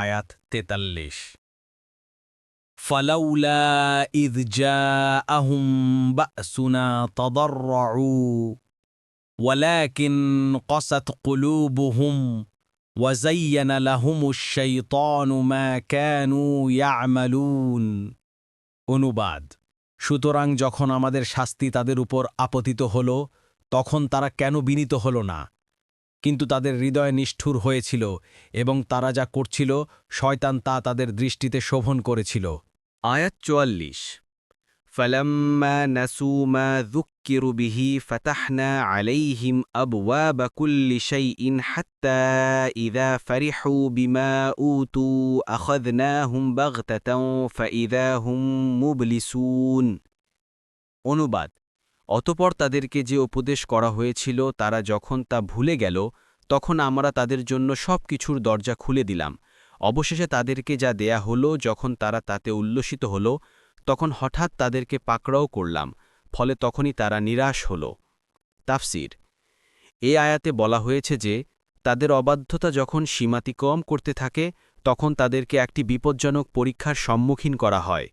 আয়াত ৪৩। ফালাউলা ইয জাআহুম বা'সুনা তাদাররউ ওয়ালাকিন ক্বাসাত কুলুবুহুম ওয়া যায়্যানা লাহুমুশ শাইতানু মা কানু ইয়া'মালুন। অনুবাদ: সুতরাং যখন আমাদের শাস্তি তাদের উপর আপতিত হল, তখন তারা কেন বিনীত হল না? কিন্তু তাদের হৃদয় নিষ্ঠুর হয়েছিল এবং তারা যা করছিল শয়তান তা তাদের দৃষ্টিতে শোভন করেছিল। আয়াত ৪৪। فَلَمَّا نَسُوا مَا ذُكِّرُوا بِهِ فَتَحْنَا عَلَيْهِمْ أَبْوَابَ كُلِّ شَيْءٍ حَتَّى إِذَا فَرِحُوا بِمَا أُوتُوا أَخَذْنَاهُمْ بَغْتَةً فَإِذَا هُمْ مُبْلِسُونَ। অনুবাদ: অতঃপর তাদেরকে যে উপদেশ করা হয়েছিল তারা যখন তা ভুলে গেল, তখন আমরা তাদের জন্য সব কিছুর দরজা খুলে দিলাম। অবশেষে তাদেরকে যা দেয়া হলো, যখন তারা তাতে উল্লসিত হল, তখন হঠাৎ তাদেরকে পাকড়াও করলাম, ফলে তখনই তারা নিরাশ হল। তাফসির: এই আয়াতে বলা হয়েছে যে তাদের অবাধ্যতা যখন সীমাতিক্রম করতে থাকে, তখন তাদেরকে একটি বিপজ্জনক পরীক্ষার সম্মুখীন করা হয়,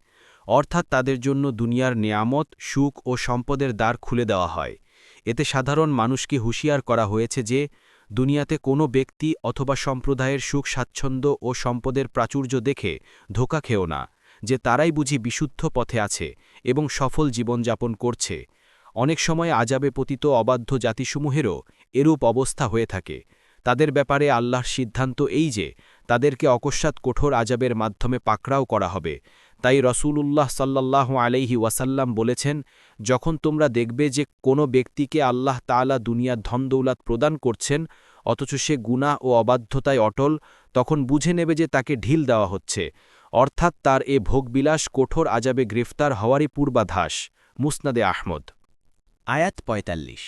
অর্থাৎ তাদের জন্য দুনিয়ার নেয়ামত, সুখ ও সম্পদের দ্বার খুলে দেওয়া হয়। এতে সাধারণ মানুষকে হুঁশিয়ার করা হয়েছে যে দুনিয়াতে কোনো ব্যক্তি অথবা সম্প্রদায়ের সুখ স্বাচ্ছন্দ্য ও সম্পদের প্রাচুর্য দেখে ধোঁকা খেও না, যে তারাই বুঝি বিশুদ্ধ পথে আছে এবং সফল জীবনযাপন করছে। অনেক সময় আযাবে পতিত অবাধ্য জাতিসমূহেরও এরূপ অবস্থা হয়ে থাকে। তাদের ব্যাপারে আল্লাহর সিদ্ধান্ত এই যে তাদেরকে অকস্মাৎ কঠোর আযাবের মাধ্যমে পাকড়াও করা হবে। তাই রাসূলুল্লাহ সাল্লাল্লাহু আলাইহি ওয়াসাল্লাম বলেছেন, যখন তোমরা দেখবে যে কোনো ব্যক্তিকে আল্লাহ তাআলা দুনিয়ার ধনদৌলত প্রদান করছেন, অথচ সে গুনাহ ও অবাধ্যতায় অটল, তখন বুঝে নেবে যে তাকে ঢিল দেওয়া হচ্ছে, অর্থাৎ তার এ ভোগবিলাস কঠোর আযাবে গ্রেফতার হওয়ারই পূর্বাভাস। মুসনাদে আহমদ। আয়াত ৪৫।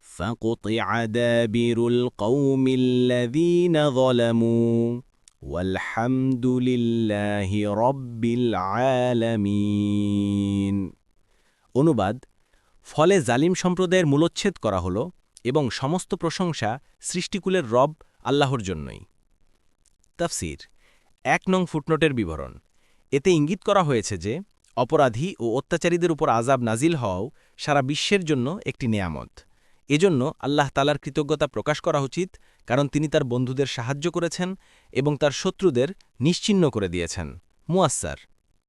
فَقُطِعَ دَابِرُ الْقَوْمِ الَّذِينَ ظَلَمُوا وَالْحَمْدُ لِلَّهِ رَبِّ الْعَالَمِينَ। অনুবাদ: ফলে জালিম সম্প্রদায়ের মূলচ্ছেদ করা হল এবং সমস্ত প্রশংসা সৃষ্টিকুলের রব আল্লাহর জন্যই। তাফসির: ১ নং ফুটনোটের বিবরণ। এতে ইঙ্গিত করা হয়েছে যে অপরাধী ও অত্যাচারীদের উপর আযাব নাজিল হওয়াও সারা বিশ্বের জন্য একটি নেয়ামত। এজন্য আল্লাহ তাআলার কৃতজ্ঞতা প্রকাশ করা উচিত, কারণ তিনি তার বন্ধুদের সাহায্য করেছেন এবং তার শত্রুদের নিশ্চিহ্ন করে দিয়েছেন। মুয়াস্সার।